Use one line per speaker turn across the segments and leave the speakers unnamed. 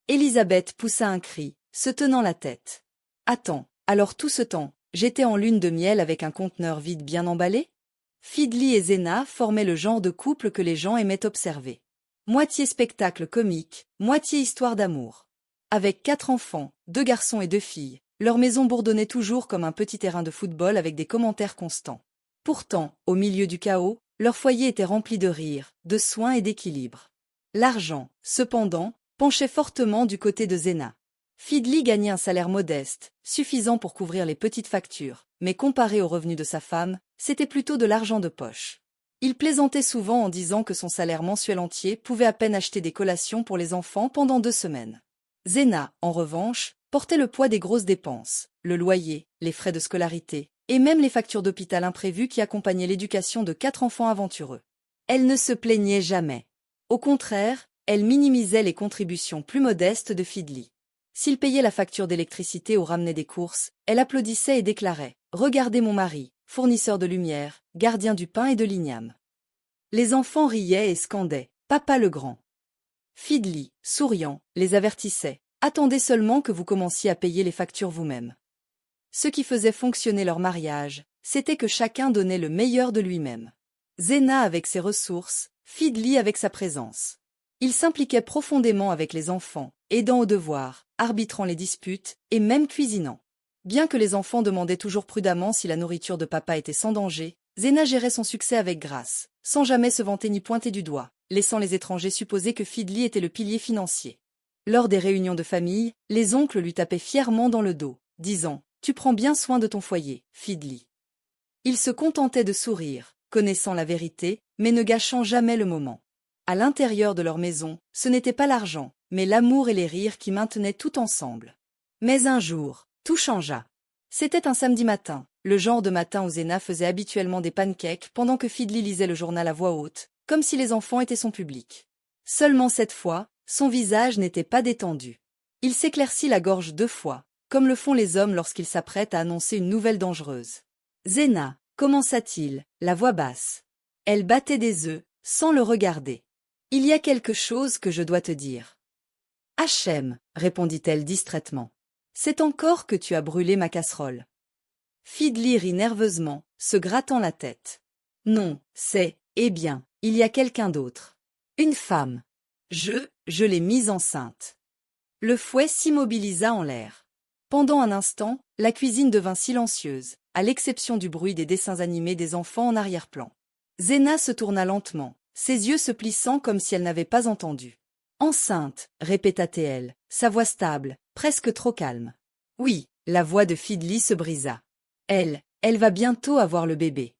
Élisabeth poussa un cri, se tenant la tête. Attends, alors tout ce temps, j'étais en lune de miel avec un conteneur vide bien emballé? Fidli et Zena formaient le genre de couple que les gens aimaient observer. Moitié spectacle comique, moitié histoire d'amour. Avec 4 enfants, 2 garçons et 2 filles, leur maison bourdonnait toujours comme un petit terrain de football avec des commentaires constants. Pourtant, au milieu du chaos, leur foyer était rempli de rire, de soins et d'équilibre. L'argent, cependant, penchait fortement du côté de Zena. Fidli gagnait un salaire modeste, suffisant pour couvrir les petites factures, mais comparé aux revenus de sa femme, c'était plutôt de l'argent de poche. Il plaisantait souvent en disant que son salaire mensuel entier pouvait à peine acheter des collations pour les enfants pendant 2 semaines. Zena, en revanche, portait le poids des grosses dépenses, le loyer, les frais de scolarité, et même les factures d'hôpital imprévues qui accompagnaient l'éducation de 4 enfants aventureux. Elle ne se plaignait jamais. Au contraire, elle minimisait les contributions plus modestes de Fidli. S'il payait la facture d'électricité ou ramenait des courses, elle applaudissait et déclarait « Regardez mon mari, fournisseur de lumière, gardien du pain et de l'igname ». Les enfants riaient et scandaient « Papa le grand ». Fidli, souriant, les avertissait « Attendez seulement que vous commenciez à payer les factures vous-même ». Ce qui faisait fonctionner leur mariage, c'était que chacun donnait le meilleur de lui-même. Zena avec ses ressources, Fidli avec sa présence. Il s'impliquait profondément avec les enfants, aidant aux devoirs, arbitrant les disputes et même cuisinant. Bien que les enfants demandaient toujours prudemment si la nourriture de papa était sans danger, Zena gérait son succès avec grâce, sans jamais se vanter ni pointer du doigt, laissant les étrangers supposer que Fidli était le pilier financier. Lors des réunions de famille, les oncles lui tapaient fièrement dans le dos, disant « Tu prends bien soin de ton foyer, Fidli ». Il se contentait de sourire, connaissant la vérité, mais ne gâchant jamais le moment. À l'intérieur de leur maison, ce n'était pas l'argent, mais l'amour et les rires qui maintenaient tout ensemble. Mais un jour, tout changea. C'était un samedi matin, le genre de matin où Zena faisait habituellement des pancakes pendant que Fidli lisait le journal à voix haute, comme si les enfants étaient son public. Seulement cette fois, son visage n'était pas détendu. Il s'éclaircit la gorge 2 fois, comme le font les hommes lorsqu'ils s'apprêtent à annoncer une nouvelle dangereuse. « Zena » commença-t-il, la voix basse. Elle battait des œufs, sans le regarder. « Il y a quelque chose que je dois te dire. »« Hachem » répondit-elle distraitement. « C'est encore que tu as brûlé ma casserole. » Fidli rit nerveusement, se grattant la tête. « Non, c'est, eh bien, il y a quelqu'un d'autre. Une femme. Je l'ai mise enceinte. » Le fouet s'immobilisa en l'air. Pendant un instant, la cuisine devint silencieuse, à l'exception du bruit des dessins animés des enfants en arrière-plan. Zena se tourna lentement, ses yeux se plissant comme si elle n'avait pas entendu. « Enceinte » répéta-t-elle, sa voix stable, presque trop calme. Oui, la voix de Fidli se brisa. Elle va bientôt avoir le bébé.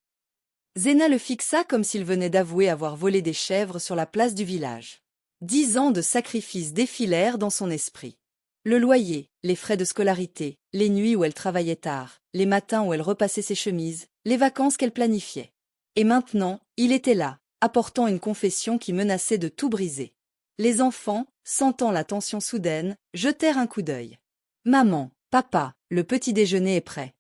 Zena le fixa comme s'il venait d'avouer avoir volé des chèvres sur la place du village. 10 ans de sacrifices défilèrent dans son esprit. Le loyer, les frais de scolarité, les nuits où elle travaillait tard, les matins où elle repassait ses chemises, les vacances qu'elle planifiait. Et maintenant, il était là, apportant une confession qui menaçait de tout briser. Les enfants, sentant la tension soudaine, jetèrent un coup d'œil. « Maman, papa, le petit déjeuner est prêt. »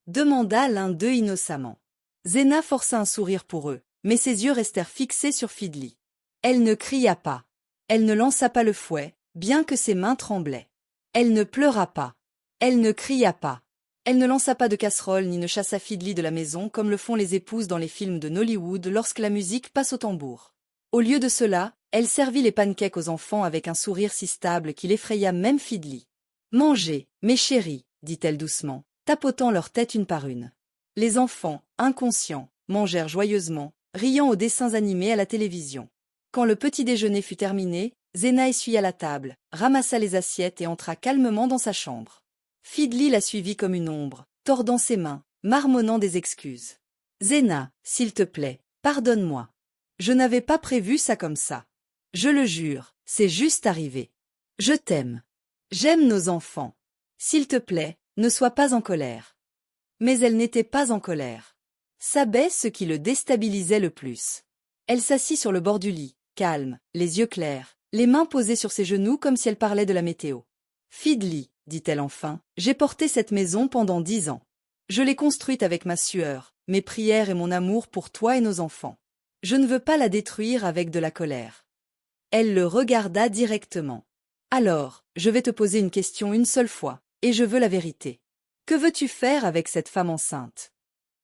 demanda l'un d'eux innocemment. Zena força un sourire pour eux, mais ses yeux restèrent fixés sur Fidli. Elle ne cria pas. Elle ne lança pas le fouet, bien que ses mains tremblaient. Elle ne pleura pas. Elle ne cria pas. Elle ne lança pas de casserole ni ne chassa Fidli de la maison comme le font les épouses dans les films de Nollywood lorsque la musique passe au tambour. Au lieu de cela, elle servit les pancakes aux enfants avec un sourire si stable qu'il effraya même Fidli. « Mangez, mes chéris, dit-elle doucement, tapotant leur tête une par une. Les enfants, inconscients, mangèrent joyeusement, riant aux dessins animés à la télévision. Quand le petit déjeuner fut terminé, Zena essuya la table, ramassa les assiettes et entra calmement dans sa chambre. Fidli la suivit comme une ombre, tordant ses mains, marmonnant des excuses. « Zena, s'il te plaît, pardonne-moi. Je n'avais pas prévu ça comme ça. Je le jure, c'est juste arrivé. Je t'aime. J'aime nos enfants. S'il te plaît, ne sois pas en colère. » Mais elle n'était pas en colère. Sabait ce qui le déstabilisait le plus. Elle s'assit sur le bord du lit, calme, les yeux clairs, les mains posées sur ses genoux comme si elle parlait de la météo. « Fidli, dit-elle enfin, j'ai porté cette maison pendant 10 ans. Je l'ai construite avec ma sueur, mes prières et mon amour pour toi et nos enfants. Je ne veux pas la détruire avec de la colère. » Elle le regarda directement. Alors, je vais te poser une question une seule fois, et je veux la vérité. Que veux-tu faire avec cette femme enceinte?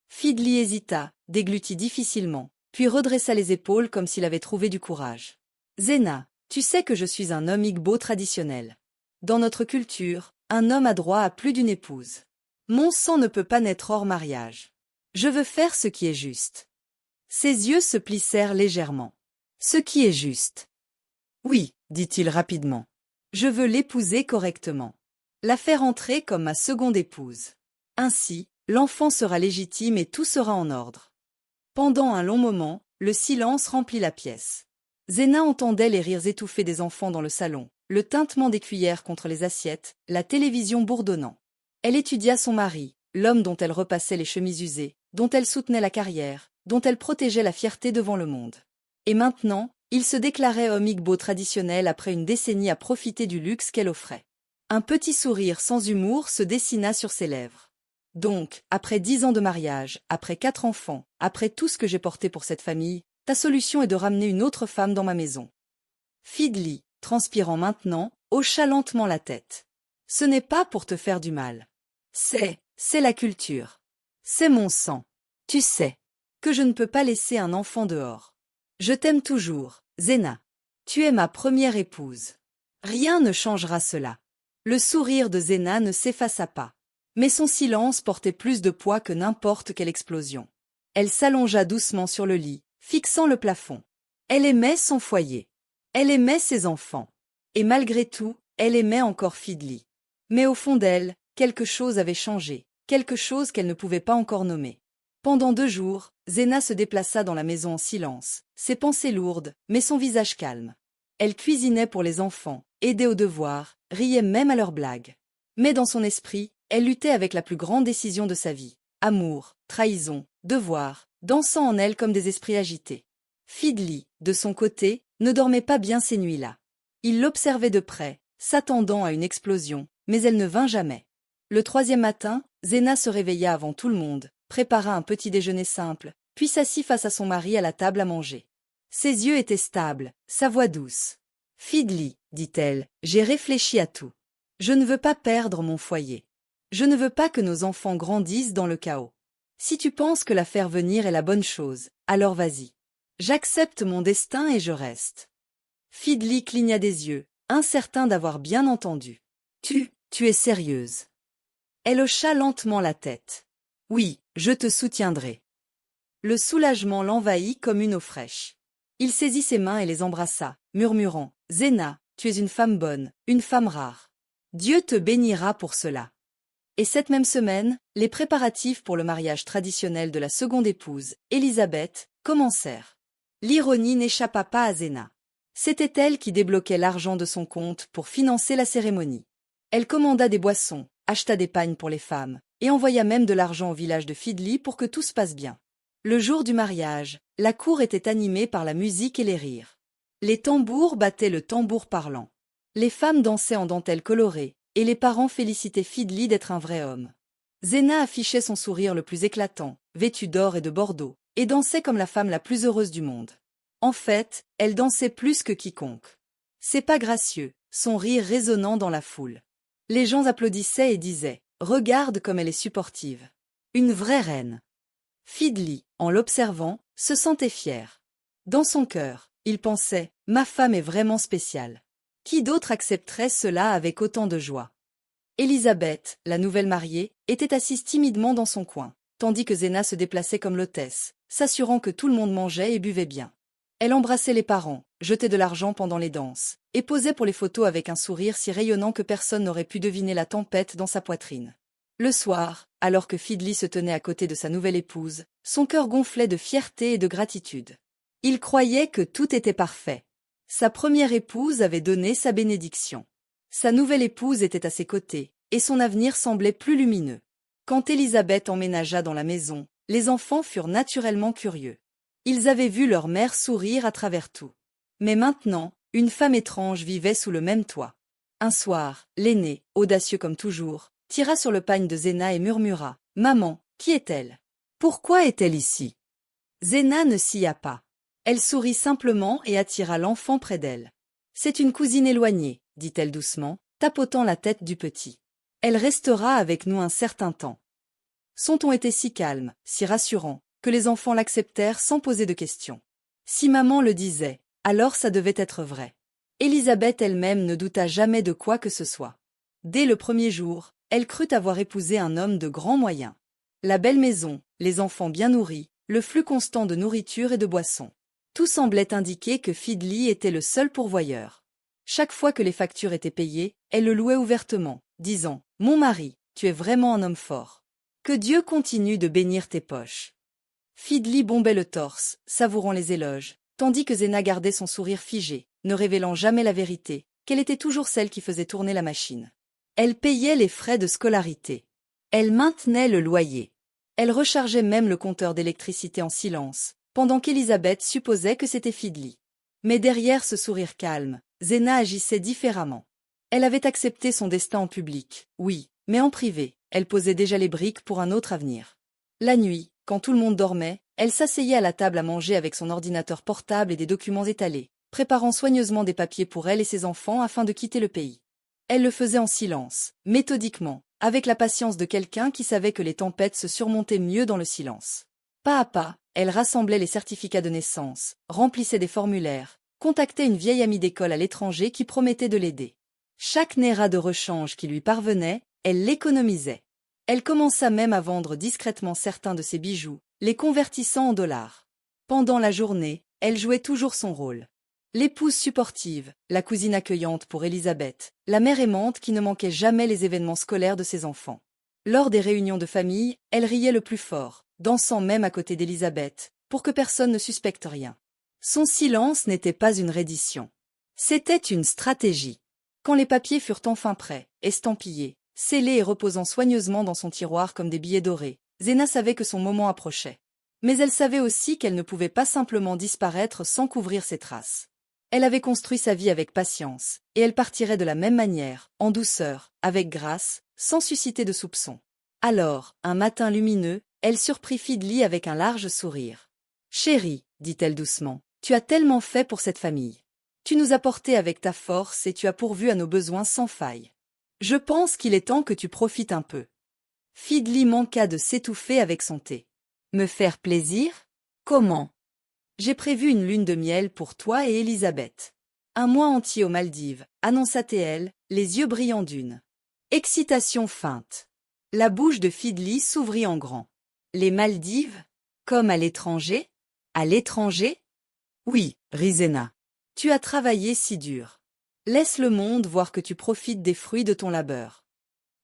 Fidli hésita, déglutit difficilement, puis redressa les épaules comme s'il avait trouvé du courage. Zena, tu sais que je suis un homme Igbo traditionnel. Dans notre culture, un homme a droit à plus d'une épouse. Mon sang ne peut pas naître hors mariage. Je veux faire ce qui est juste. Ses yeux se plissèrent légèrement. Ce qui est juste. Oui, dit-il rapidement. Je veux l'épouser correctement. La faire entrer comme ma seconde épouse. Ainsi, l'enfant sera légitime et tout sera en ordre. Pendant un long moment, le silence remplit la pièce. Zena entendait les rires étouffés des enfants dans le salon, le tintement des cuillères contre les assiettes, la télévision bourdonnant. Elle étudia son mari, l'homme dont elle repassait les chemises usées, dont elle soutenait la carrière, dont elle protégeait la fierté devant le monde. Et maintenant, il se déclarait homme Igbo traditionnel après une décennie à profiter du luxe qu'elle offrait. Un petit sourire sans humour se dessina sur ses lèvres. Donc, après 10 ans de mariage, après 4 enfants, après tout ce que j'ai porté pour cette famille, ta solution est de ramener une autre femme dans ma maison. Fidli, transpirant maintenant, hocha lentement la tête. Ce n'est pas pour te faire du mal. C'est la culture. C'est mon sang. Tu sais que je ne peux pas laisser un enfant dehors. Je t'aime toujours, Zena. Tu es ma première épouse. Rien ne changera cela. Le sourire de Zena ne s'effaça pas. Mais son silence portait plus de poids que n'importe quelle explosion. Elle s'allongea doucement sur le lit, fixant le plafond. Elle aimait son foyer. Elle aimait ses enfants. Et malgré tout, elle aimait encore Fidli. Mais au fond d'elle, quelque chose avait changé, quelque chose qu'elle ne pouvait pas encore nommer. Pendant 2 jours, Zena se déplaça dans la maison en silence, ses pensées lourdes, mais son visage calme. Elle cuisinait pour les enfants, aidait aux devoirs, riait même à leurs blagues. Mais dans son esprit, elle luttait avec la plus grande décision de sa vie. Amour, trahison, devoir, dansant en elle comme des esprits agités. Fidli, de son côté, ne dormait pas bien ces nuits-là. Il l'observait de près, s'attendant à une explosion, mais elle ne vint jamais. Le 3e matin, Zena se réveilla avant tout le monde, prépara un petit déjeuner simple, puis s'assit face à son mari à la table à manger. Ses yeux étaient stables, sa voix douce. « Fidli, dit-elle, j'ai réfléchi à tout. Je ne veux pas perdre mon foyer. Je ne veux pas que nos enfants grandissent dans le chaos. Si tu penses que la faire venir est la bonne chose, alors vas-y. J'accepte mon destin et je reste. » Fidli cligna des yeux, incertain d'avoir bien entendu. « Tu es sérieuse ?» Elle hocha lentement la tête. « Oui, je te soutiendrai. » Le soulagement l'envahit comme une eau fraîche. Il saisit ses mains et les embrassa, murmurant « Zena, tu es une femme bonne, une femme rare. Dieu te bénira pour cela. » Et cette même semaine, les préparatifs pour le mariage traditionnel de la seconde épouse, Elisabeth, commencèrent. L'ironie n'échappa pas à Zena. C'était elle qui débloquait l'argent de son compte pour financer la cérémonie. Elle commanda des boissons, acheta des pagnes pour les femmes, et envoya même de l'argent au village de Fidli pour que tout se passe bien. Le jour du mariage, la cour était animée par la musique et les rires. Les tambours battaient le tambour parlant. Les femmes dansaient en dentelle colorée, et les parents félicitaient Fidli d'être un vrai homme. Zena affichait son sourire le plus éclatant, vêtue d'or et de bordeaux, et dansait comme la femme la plus heureuse du monde. En fait, elle dansait plus que quiconque. Ses pas gracieux, son rire résonnant dans la foule. Les gens applaudissaient et disaient « Regarde comme elle est supportive. Une vraie reine. » Fidli, en l'observant, se sentait fier. Dans son cœur, il pensait « Ma femme est vraiment spéciale. Qui d'autre accepterait cela avec autant de joie ?» Elisabeth, la nouvelle mariée, était assise timidement dans son coin, tandis que Zena se déplaçait comme l'hôtesse, s'assurant que tout le monde mangeait et buvait bien. Elle embrassait les parents, jetait de l'argent pendant les danses, et posait pour les photos avec un sourire si rayonnant que personne n'aurait pu deviner la tempête dans sa poitrine. Le soir, alors que Fidli se tenait à côté de sa nouvelle épouse, son cœur gonflait de fierté et de gratitude. Il croyait que tout était parfait. Sa première épouse avait donné sa bénédiction. Sa nouvelle épouse était à ses côtés, et son avenir semblait plus lumineux. Quand Elisabeth emménagea dans la maison, les enfants furent naturellement curieux. Ils avaient vu leur mère sourire à travers tout. Mais maintenant, une femme étrange vivait sous le même toit. Un soir, l'aîné, audacieux comme toujours, tira sur le pagne de Zena et murmura « Maman, qui est-elle? Pourquoi est-elle ici ?» Zena ne sia pas. Elle sourit simplement et attira l'enfant près d'elle. « C'est une cousine éloignée, dit-elle doucement, tapotant la tête du petit. Elle restera avec nous un certain temps. Son ton était si calme, si rassurant, que les enfants l'acceptèrent sans poser de questions. Si maman le disait, alors ça devait être vrai. Élisabeth elle-même ne douta jamais de quoi que ce soit. Dès le premier jour, elle crut avoir épousé un homme de grands moyens. La belle maison, les enfants bien nourris, le flux constant de nourriture et de boissons. Tout semblait indiquer que Fidli était le seul pourvoyeur. Chaque fois que les factures étaient payées, elle le louait ouvertement, disant « Mon mari, tu es vraiment un homme fort. Que Dieu continue de bénir tes poches. » Fidli bombait le torse, savourant les éloges, tandis que Zéna gardait son sourire figé, ne révélant jamais la vérité, qu'elle était toujours celle qui faisait tourner la machine. Elle payait les frais de scolarité. Elle maintenait le loyer. Elle rechargeait même le compteur d'électricité en silence, pendant qu'Élisabeth supposait que c'était Fidli. Mais derrière ce sourire calme, Zéna agissait différemment. Elle avait accepté son destin en public, oui, mais en privé, elle posait déjà les briques pour un autre avenir. La nuit, quand tout le monde dormait, elle s'asseyait à la table à manger avec son ordinateur portable et des documents étalés, préparant soigneusement des papiers pour elle et ses enfants afin de quitter le pays. Elle le faisait en silence, méthodiquement, avec la patience de quelqu'un qui savait que les tempêtes se surmontaient mieux dans le silence. Pas à pas, elle rassemblait les certificats de naissance, remplissait des formulaires, contactait une vieille amie d'école à l'étranger qui promettait de l'aider. Chaque naira de rechange qui lui parvenait, elle l'économisait. Elle commença même à vendre discrètement certains de ses bijoux, les convertissant en dollars. Pendant la journée, elle jouait toujours son rôle. L'épouse supportive, la cousine accueillante pour Élisabeth, la mère aimante qui ne manquait jamais les événements scolaires de ses enfants. Lors des réunions de famille, elle riait le plus fort, dansant même à côté d'Élisabeth, pour que personne ne suspecte rien. Son silence n'était pas une reddition. C'était une stratégie. Quand les papiers furent enfin prêts, estampillés, scellés et reposant soigneusement dans son tiroir comme des billets dorés, Zéna savait que son moment approchait. Mais elle savait aussi qu'elle ne pouvait pas simplement disparaître sans couvrir ses traces. Elle avait construit sa vie avec patience, et elle partirait de la même manière, en douceur, avec grâce, sans susciter de soupçons. Alors, un matin lumineux, elle surprit Fidli avec un large sourire. « Chérie, dit-elle doucement, tu as tellement fait pour cette famille. Tu nous as portés avec ta force et tu as pourvu à nos besoins sans faille. Je pense qu'il est temps que tu profites un peu. » Fidli manqua de s'étouffer avec son thé. « Me faire plaisir? Comment? J'ai prévu une lune de miel pour toi et Élisabeth. Un mois entier aux Maldives, annonça-t-elle, les yeux brillants d'une excitation feinte. La bouche de Fidli s'ouvrit en grand. Les Maldives? Comme à l'étranger? À l'étranger? Oui, rit Zéna. Tu as travaillé si dur. Laisse le monde voir que tu profites des fruits de ton labeur.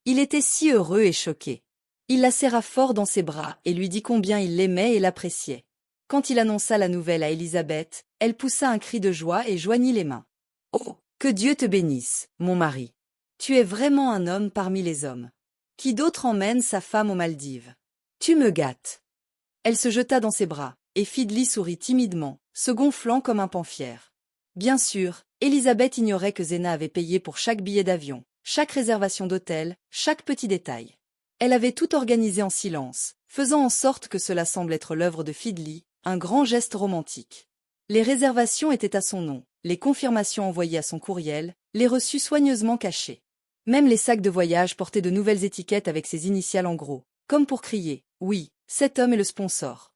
Il était si heureux et choqué. Il la serra fort dans ses bras et lui dit combien il l'aimait et l'appréciait. Quand il annonça la nouvelle à Élisabeth, elle poussa un cri de joie et joignit les mains. « Oh, que Dieu te bénisse, mon mari. Tu es vraiment un homme parmi les hommes. Qui d'autre emmène sa femme aux Maldives? Tu me gâtes. » Elle se jeta dans ses bras, et Fidli sourit timidement, se gonflant comme un paon fier. Bien sûr, Élisabeth ignorait que Zéna avait payé pour chaque billet d'avion, chaque réservation d'hôtel, chaque petit détail. Elle avait tout organisé en silence, faisant en sorte que cela semble être l'œuvre de Fidli, un grand geste romantique. Les réservations étaient à son nom, les confirmations envoyées à son courriel, les reçus soigneusement cachés. Même les sacs de voyage portaient de nouvelles étiquettes avec ses initiales en gros, comme pour crier « Oui, cet homme est le sponsor ».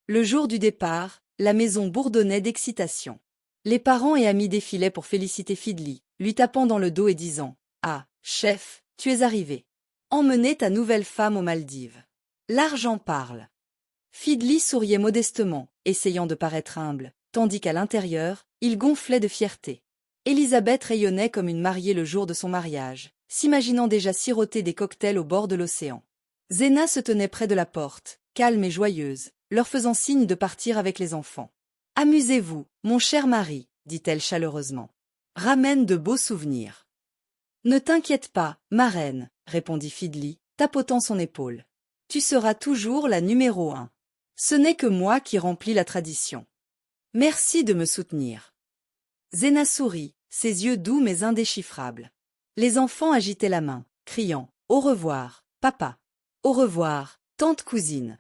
Le jour du départ, la maison bourdonnait d'excitation. Les parents et amis défilaient pour féliciter Fidli, lui tapant dans le dos et disant « Ah, chef, tu es arrivé. Emmenez ta nouvelle femme aux Maldives. L'argent parle. » Fidli souriait modestement, essayant de paraître humble, tandis qu'à l'intérieur, il gonflait de fierté. Élisabeth rayonnait comme une mariée le jour de son mariage, s'imaginant déjà siroter des cocktails au bord de l'océan. Zéna se tenait près de la porte, calme et joyeuse, leur faisant signe de partir avec les enfants. « Amusez-vous, mon cher mari, dit-elle chaleureusement. Ramène de beaux souvenirs. »« Ne t'inquiète pas, ma reine, répondit Fidli, tapotant son épaule. Tu seras toujours la numéro 1. Ce n'est que moi qui remplis la tradition. Merci de me soutenir. » Zéna sourit, ses yeux doux mais indéchiffrables. Les enfants agitaient la main, criant « Au revoir, papa. Au revoir, tante cousine. »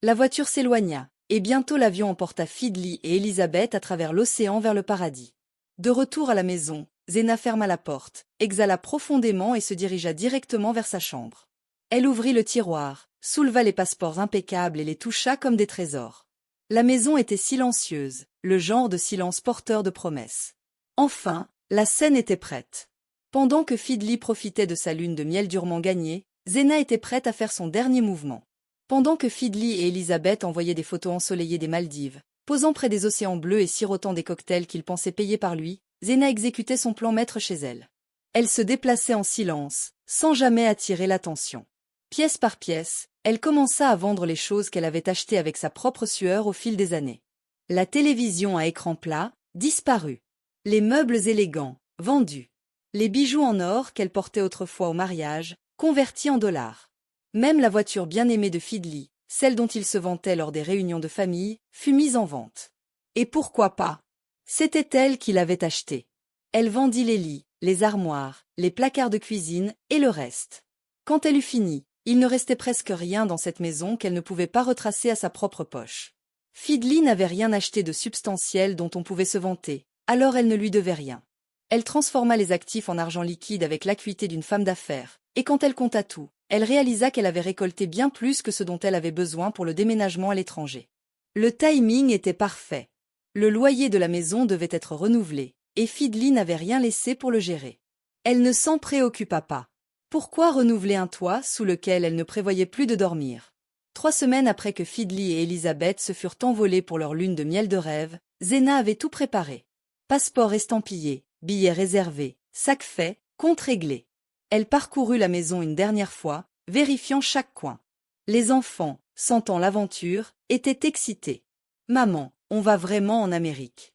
La voiture s'éloigna, et bientôt l'avion emporta Fidli et Élisabeth à travers l'océan vers le paradis. De retour à la maison, Zena ferma la porte, exhala profondément et se dirigea directement vers sa chambre. Elle ouvrit le tiroir, souleva les passeports impeccables et les toucha comme des trésors. La maison était silencieuse, le genre de silence porteur de promesses. Enfin, la scène était prête. Pendant que Fidli profitait de sa lune de miel durement gagnée, Zena était prête à faire son dernier mouvement. Pendant que Fidli et Elisabeth envoyaient des photos ensoleillées des Maldives, posant près des océans bleus et sirotant des cocktails qu'il pensait payer par lui, Zena exécutait son plan maître chez elle. Elle se déplaçait en silence, sans jamais attirer l'attention. Pièce par pièce, elle commença à vendre les choses qu'elle avait achetées avec sa propre sueur au fil des années. La télévision à écran plat, disparut. Les meubles élégants, vendus. Les bijoux en or qu'elle portait autrefois au mariage, convertis en dollars. Même la voiture bien-aimée de Fidli, celle dont il se vantait lors des réunions de famille, fut mise en vente. Et pourquoi pas? C'était elle qui l'avait achetée. Elle vendit les lits, les armoires, les placards de cuisine et le reste. Quand elle eut fini, il ne restait presque rien dans cette maison qu'elle ne pouvait pas retracer à sa propre poche. Fidli n'avait rien acheté de substantiel dont on pouvait se vanter, alors elle ne lui devait rien. Elle transforma les actifs en argent liquide avec l'acuité d'une femme d'affaires, et quand elle compta tout, elle réalisa qu'elle avait récolté bien plus que ce dont elle avait besoin pour le déménagement à l'étranger. Le timing était parfait. Le loyer de la maison devait être renouvelé, et Fidli n'avait rien laissé pour le gérer. Elle ne s'en préoccupa pas. Pourquoi renouveler un toit sous lequel elle ne prévoyait plus de dormir? 3 semaines après que Fidli et Elisabeth se furent envolés pour leur lune de miel de rêve, Zena avait tout préparé. Passeport estampillé, billets réservés, sac fait, compte réglé. Elle parcourut la maison une dernière fois, vérifiant chaque coin. Les enfants, sentant l'aventure, étaient excités. « Maman, on va vraiment en Amérique ?»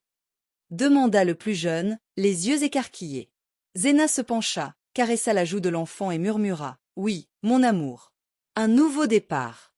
demanda le plus jeune, les yeux écarquillés. Zena se pencha, caressa la joue de l'enfant et murmura « Oui, mon amour. » Un nouveau départ.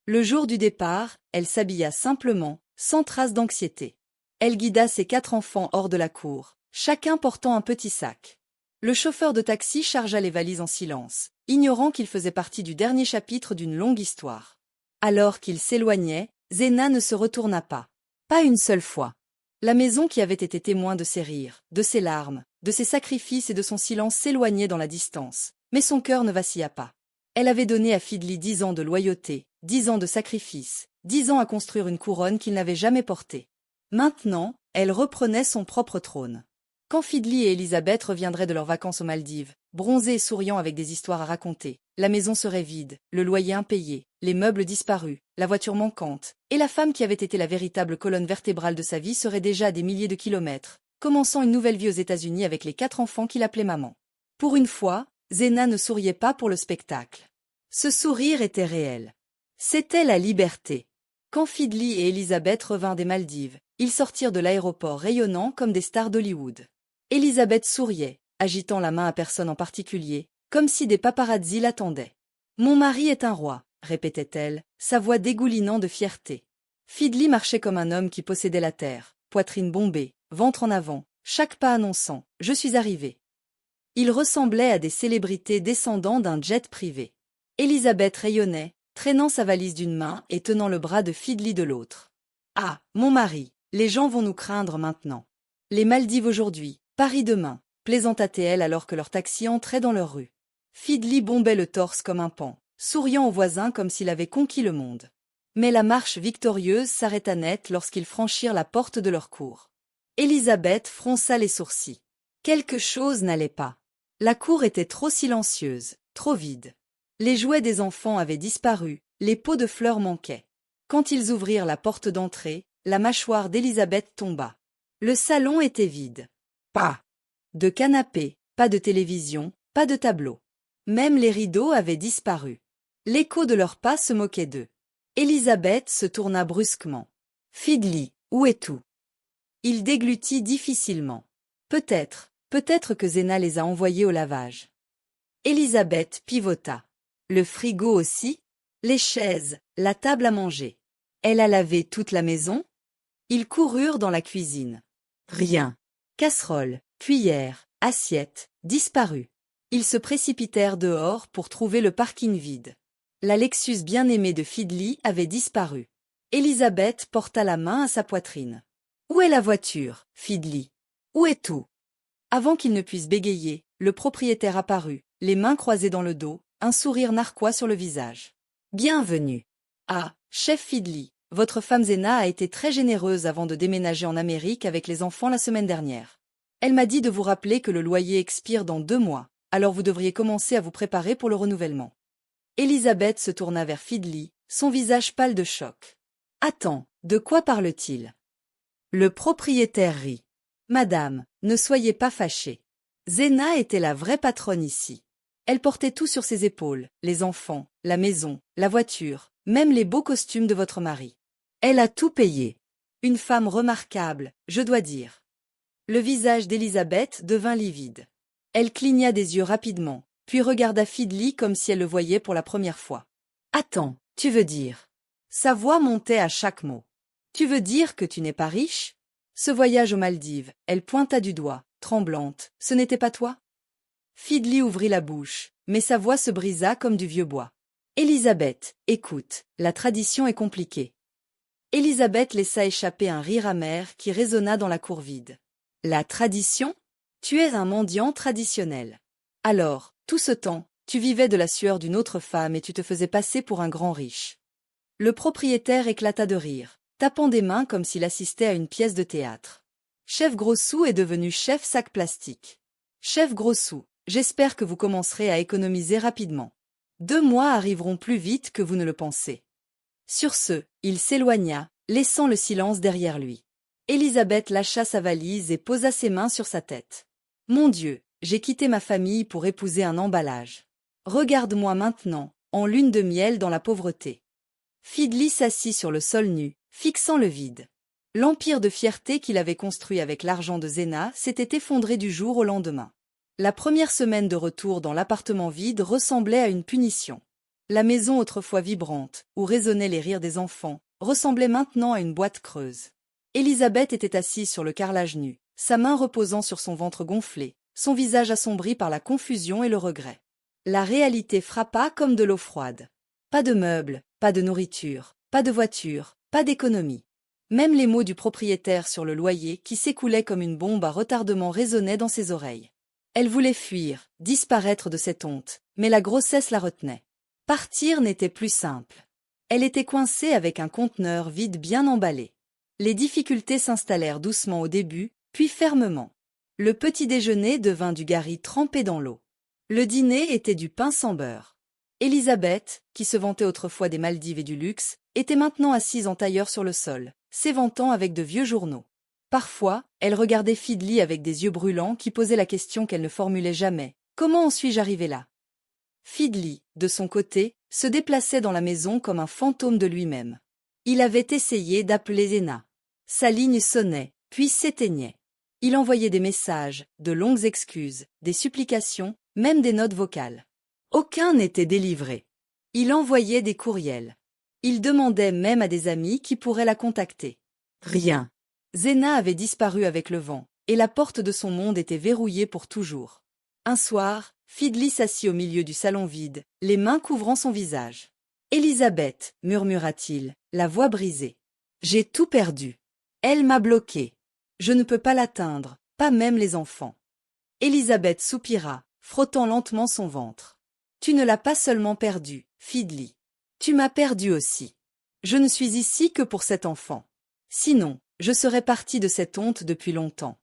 Le jour du départ, elle s'habilla simplement, sans trace d'anxiété. Elle guida ses 4 enfants hors de la cour, chacun portant un petit sac. Le chauffeur de taxi chargea les valises en silence, ignorant qu'il faisait partie du dernier chapitre d'une longue histoire. Alors qu'il s'éloignait, Zena ne se retourna pas. Pas une seule fois. La maison qui avait été témoin de ses rires, de ses larmes, de ses sacrifices et de son silence s'éloignait dans la distance, mais son cœur ne vacilla pas. Elle avait donné à Fidli 10 ans de loyauté, 10 ans de sacrifice, 10 ans à construire une couronne qu'il n'avait jamais portée. Maintenant, elle reprenait son propre trône. Quand Fidli et Elisabeth reviendraient de leurs vacances aux Maldives, bronzés et souriants avec des histoires à raconter, la maison serait vide, le loyer impayé, les meubles disparus, la voiture manquante, et la femme qui avait été la véritable colonne vertébrale de sa vie serait déjà à des milliers de kilomètres, commençant une nouvelle vie aux États-Unis avec les 4 enfants qu'il appelait maman. Pour une fois, Zena ne souriait pas pour le spectacle. Ce sourire était réel. C'était la liberté. Quand Fidli et Elisabeth revinrent des Maldives, ils sortirent de l'aéroport rayonnants comme des stars d'Hollywood. Elisabeth souriait, agitant la main à personne en particulier, comme si des paparazzis l'attendaient. « Mon mari est un roi », répétait-elle, sa voix dégoulinant de fierté. Fidli marchait comme un homme qui possédait la terre, poitrine bombée, ventre en avant, chaque pas annonçant « Je suis arrivé ». Il ressemblait à des célébrités descendant d'un jet privé. Elisabeth rayonnait, traînant sa valise d'une main et tenant le bras de Fidli de l'autre. « Ah, mon mari, les gens vont nous craindre maintenant. Les Maldives aujourd'hui, Paris demain », plaisanta-t-elle alors que leur taxi entrait dans leur rue. Fidli bombait le torse comme un paon, souriant aux voisins comme s'il avait conquis le monde. Mais la marche victorieuse s'arrêta net lorsqu'ils franchirent la porte de leur cour. Elisabeth fronça les sourcils. Quelque chose n'allait pas. La cour était trop silencieuse, trop vide. Les jouets des enfants avaient disparu, les pots de fleurs manquaient. Quand ils ouvrirent la porte d'entrée, la mâchoire d'Elisabeth tomba. Le salon était vide. Pas de canapé, pas de télévision, pas de tableau. Même les rideaux avaient disparu. L'écho de leurs pas se moquait d'eux. Elisabeth se tourna brusquement. « Fidli, où est tout ?» Il déglutit difficilement. Peut-être que Zena les a envoyés au lavage. Elisabeth pivota. Le frigo aussi? Les chaises, la table à manger. Elle a lavé toute la maison? Ils coururent dans la cuisine. Rien. Casserole, cuillère, assiette, disparu. Ils se précipitèrent dehors pour trouver le parking vide. La Lexus bien-aimée de Fidli avait disparu. Elisabeth porta la main à sa poitrine. « Où est la voiture, Fidli ?» Où est tout? Avant qu'il ne puisse bégayer, le propriétaire apparut, les mains croisées dans le dos, un sourire narquois sur le visage. Bienvenue. Ah, chef Fidley, votre femme Zena a été très généreuse avant de déménager en Amérique avec les enfants la semaine dernière. Elle m'a dit de vous rappeler que le loyer expire dans 2 mois, alors vous devriez commencer à vous préparer pour le renouvellement. Elisabeth se tourna vers Fidley, son visage pâle de choc. Attends, de quoi parle-t-il? Le propriétaire rit. Madame, ne soyez pas fâchée. Zena était la vraie patronne ici. Elle portait tout sur ses épaules, les enfants, la maison, la voiture, même les beaux costumes de votre mari. Elle a tout payé. Une femme remarquable, je dois dire. Le visage d'Elisabeth devint livide. Elle cligna des yeux rapidement, puis regarda Fidley comme si elle le voyait pour la première fois. Attends, tu veux dire? Sa voix montait à chaque mot. Tu veux dire que tu n'es pas riche? Ce voyage aux Maldives, elle pointa du doigt, tremblante, ce n'était pas toi? Fidley ouvrit la bouche, mais sa voix se brisa comme du vieux bois. Elisabeth, écoute, la tradition est compliquée. Elisabeth laissa échapper un rire amer qui résonna dans la cour vide. La tradition? Tu es un mendiant traditionnel. Alors, tout ce temps, tu vivais de la sueur d'une autre femme et tu te faisais passer pour un grand riche. Le propriétaire éclata de rire, tapant des mains comme s'il assistait à une pièce de théâtre. Chef Grossou est devenu chef sac plastique. Chef Grossou, j'espère que vous commencerez à économiser rapidement. 2 mois arriveront plus vite que vous ne le pensez. Sur ce, il s'éloigna, laissant le silence derrière lui. Elisabeth lâcha sa valise et posa ses mains sur sa tête. Mon Dieu, j'ai quitté ma famille pour épouser un emballage. Regarde-moi maintenant, en lune de miel dans la pauvreté. Fidley s'assit sur le sol nu, fixant le vide. L'empire de fierté qu'il avait construit avec l'argent de Zena s'était effondré du jour au lendemain. La première semaine de retour dans l'appartement vide ressemblait à une punition. La maison autrefois vibrante, où résonnaient les rires des enfants, ressemblait maintenant à une boîte creuse. Elisabeth était assise sur le carrelage nu, sa main reposant sur son ventre gonflé, son visage assombri par la confusion et le regret. La réalité frappa comme de l'eau froide. Pas de meubles, pas de nourriture, pas de voiture, pas d'économie. Même les mots du propriétaire sur le loyer qui s'écoulait comme une bombe à retardement résonnaient dans ses oreilles. Elle voulait fuir, disparaître de cette honte, mais la grossesse la retenait. Partir n'était plus simple. Elle était coincée avec un conteneur vide bien emballé. Les difficultés s'installèrent doucement au début, puis fermement. Le petit déjeuner devint du gari trempé dans l'eau. Le dîner était du pain sans beurre. Elisabeth, qui se vantait autrefois des Maldives et du luxe, était maintenant assise en tailleur sur le sol, s'éventant avec de vieux journaux. Parfois, elle regardait Fidley avec des yeux brûlants qui posaient la question qu'elle ne formulait jamais. Comment en suis-je arrivée là? Fidley, de son côté, se déplaçait dans la maison comme un fantôme de lui-même. Il avait essayé d'appeler Zena. Sa ligne sonnait, puis s'éteignait. Il envoyait des messages, de longues excuses, des supplications, même des notes vocales. Aucun n'était délivré. Il envoyait des courriels. Il demandait même à des amis qui pourraient la contacter. Rien. Zena avait disparu avec le vent, et la porte de son monde était verrouillée pour toujours. Un soir, Fidley s'assit au milieu du salon vide, les mains couvrant son visage. « Elisabeth, murmura-t-il, la voix brisée. J'ai tout perdu. Elle m'a bloqué. Je ne peux pas l'atteindre, pas même les enfants. » Elisabeth soupira, frottant lentement son ventre. « Tu ne l'as pas seulement perdu, Fidley. Tu m'as perdu aussi. Je ne suis ici que pour cet enfant. Sinon, je serais partie de cette honte depuis longtemps. »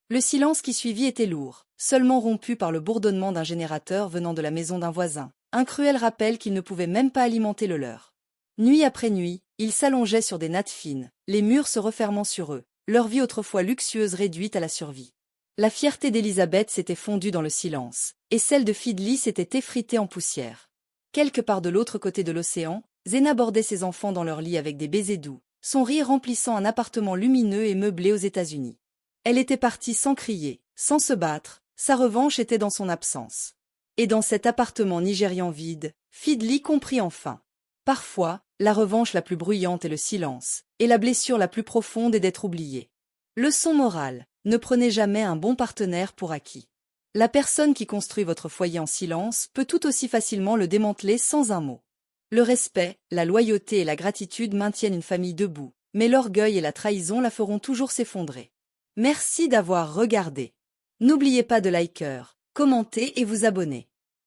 Le silence qui suivit était lourd, seulement rompu par le bourdonnement d'un générateur venant de la maison d'un voisin, un cruel rappel qu'ils ne pouvaient même pas alimenter le leur. Nuit après nuit, ils s'allongeaient sur des nattes fines, les murs se refermant sur eux, leur vie autrefois luxueuse réduite à la survie. La fierté d'Elisabeth s'était fondue dans le silence, et celle de Fidley s'était effritée en poussière. Quelque part de l'autre côté de l'océan, Zena bordait ses enfants dans leur lit avec des baisers doux, son rire remplissant un appartement lumineux et meublé aux États-Unis. Elle était partie sans crier, sans se battre, sa revanche était dans son absence. Et dans cet appartement nigérian vide, Fidley comprit enfin. Parfois, la revanche la plus bruyante est le silence, et la blessure la plus profonde est d'être oubliée. Leçon morale, ne prenez jamais un bon partenaire pour acquis. La personne qui construit votre foyer en silence peut tout aussi facilement le démanteler sans un mot. Le respect, la loyauté et la gratitude maintiennent une famille debout, mais l'orgueil et la trahison la feront toujours s'effondrer. Merci d'avoir regardé. N'oubliez pas de liker, commenter et vous abonner.